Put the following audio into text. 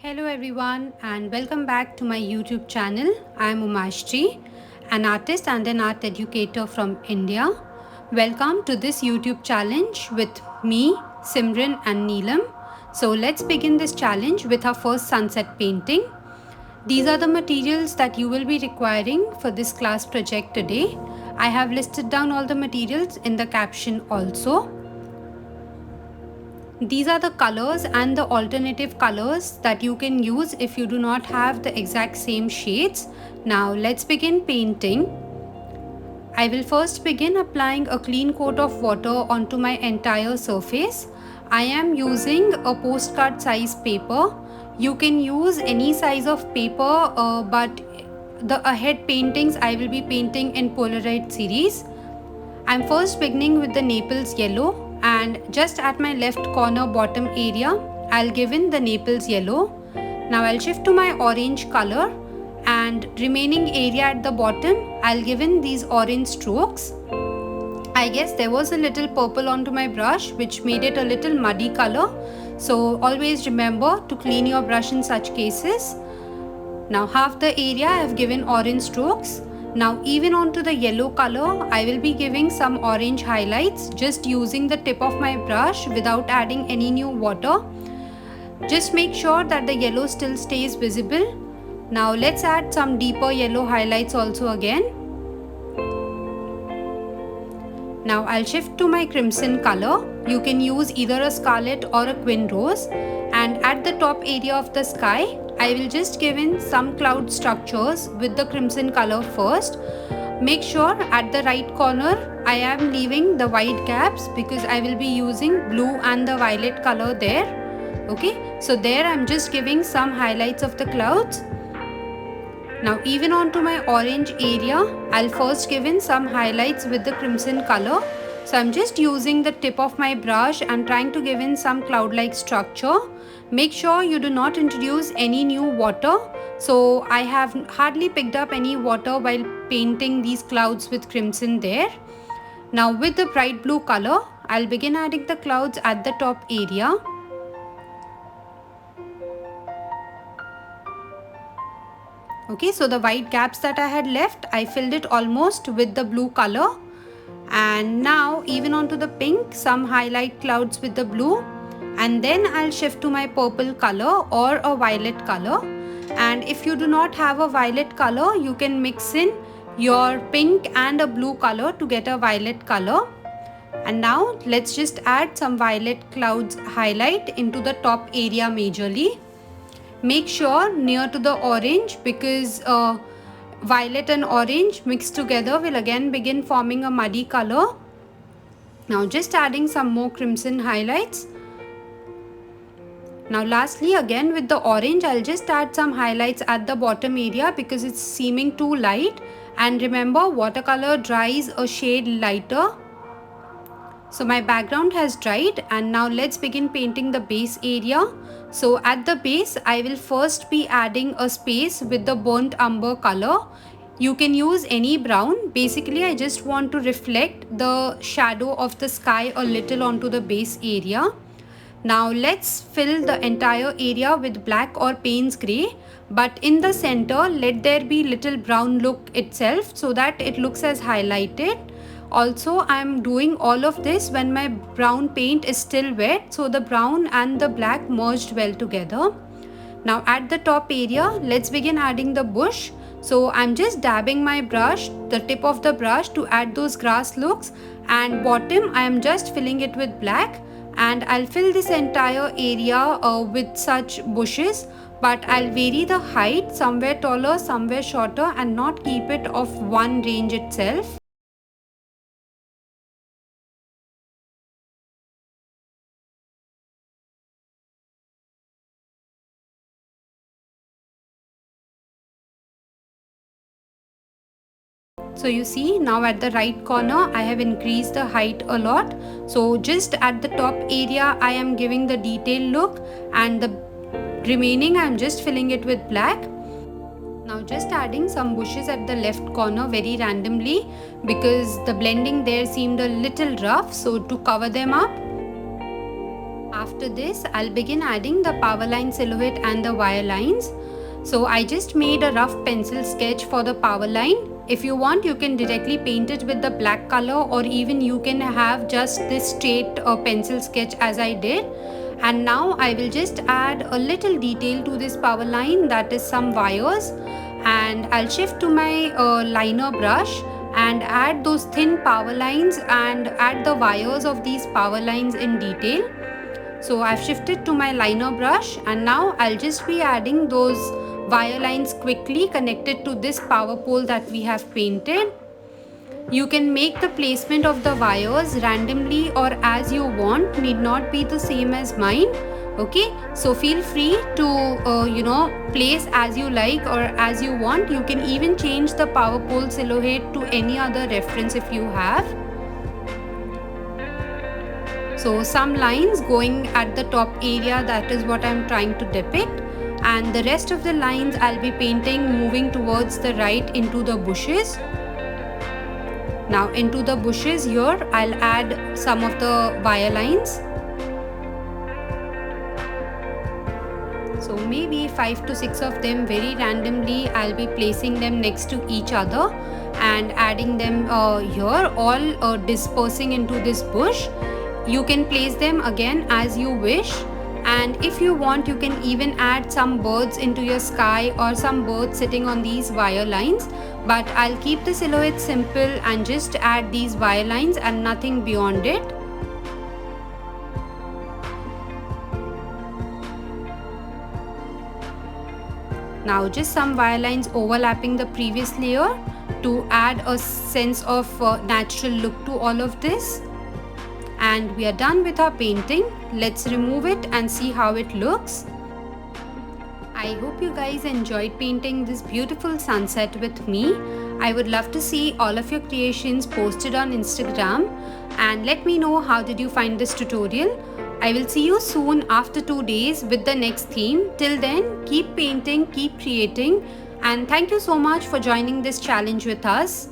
Hello everyone and welcome back to my YouTube channel. I am Umashji, an artist and an art educator from India. Welcome to this YouTube challenge with me, Simran and Neelam. So let's begin this challenge with our first sunset painting. These are the materials that you will be requiring for this class project today. I have listed down all the materials in the caption also. These are the colors and the alternative colors that you can use if you do not have the exact same shades. Now let's begin painting. I will first begin applying a clean coat of water onto my entire surface. I am using a postcard size paper. You can use any size of paper but the ahead paintings I will be painting in Polaroid series. I'm first beginning with the Naples yellow, and just at my left corner bottom area I'll give in the Naples yellow. Now I'll shift to my orange color, and remaining area at the bottom I'll give in these orange strokes. I guess there was a little purple onto my brush which made it a little muddy color, so always remember to clean your brush in such cases. Now half the area I have given orange strokes. Now even onto the yellow color I will be giving some orange highlights just using the tip of my brush without adding any new water. Just make sure that the yellow still stays visible. Now let's add some deeper yellow highlights also again. Now I'll shift to my crimson color. You can use either a scarlet or a quin rose, and at the top area of the sky I will just give in some cloud structures with the crimson color first. Make sure at the right corner I am leaving the white gaps because I will be using blue and the violet color there. Okay, so there I'm just giving some highlights of the clouds. Now even onto my orange area I'll first give in some highlights with the crimson color. So I'm just using the tip of my brush and trying to give in some cloud-like structure. Make sure you do not introduce any new water. So I have hardly picked up any water while painting these clouds with crimson there. Now with the bright blue color, I'll begin adding the clouds at the top area. Okay, so the white gaps that I had left, I filled it almost with the blue color. And now even onto the pink, some highlight clouds with the blue, and then I'll shift to my purple color or a violet color. And if you do not have a violet color, you can mix in your pink and a blue color to get a violet color. And now let's just add some violet clouds highlight into the top area majorly. Make sure near to the orange, because violet and orange mixed together will again begin forming a muddy color. Now just adding some more crimson highlights. Now lastly, again with the orange, I'll just add some highlights at the bottom area because it's seeming too light. And remember, watercolor dries a shade lighter. So my background has dried, and now let's begin painting the base area. So at the base I will first be adding a space with the burnt umber color. You can use any brown. Basically I just want to reflect the shadow of the sky a little onto the base area. Now let's fill the entire area with black or Payne's grey, but in the center let there be little brown look itself so that it looks as highlighted. Also I am doing all of this when my brown paint is still wet, so the brown and the black merged well together. Now at the top area let's begin adding the bush. So I'm just dabbing my brush, the tip of the brush, to add those grass looks, and bottom I am just filling it with black, and I'll fill this entire area with such bushes, but I'll vary the height, somewhere taller, somewhere shorter, and not keep it of one range itself. So you see, now at the right corner I have increased the height a lot. So just at the top area I am giving the detail look, and the remaining I am just filling it with black. Now just adding some bushes at the left corner very randomly because the blending there seemed a little rough, so to cover them up. After this, I'll begin adding the power line silhouette and the wire lines. So I just made a rough pencil sketch for the power line. If you want, you can directly paint it with the black color, or even you can have just this straight pencil sketch as I did. And now I will just add a little detail to this power line, that is some wires, and I'll shift to my liner brush and add those thin power lines and add the wires of these power lines in detail. So I've shifted to my liner brush, and now I'll just be adding those wire lines quickly connected to this power pole that we have painted. You can make the placement of the wires randomly or as you want, need not be the same as mine. Okay, so feel free to place as you like or as you want. You can even change the power pole silhouette to any other reference if you have. So some lines going at the top area, that is what I'm trying to depict, and the rest of the lines I'll be painting moving towards the right into the bushes. Now into the bushes here I'll add some of the wire lines. So maybe 5 to 6 of them very randomly. I'll be placing them next to each other and adding them here, all dispersing into this bush. You can place them again as you wish, and if you want you can even add some birds into your sky or some birds sitting on these wire lines, but I'll keep the silhouette simple and just add these wire lines and nothing beyond it. Now just some wire lines overlapping the previous layer to add a sense of natural look to all of this. And we are done with our painting. Let's remove it and see how it looks. I hope you guys enjoyed painting this beautiful sunset with me. I would love to see all of your creations posted on Instagram, and let me know how did you find this tutorial. I will see you soon after 2 days with the next theme. Till then, keep painting, keep creating, and thank you so much for joining this challenge with us.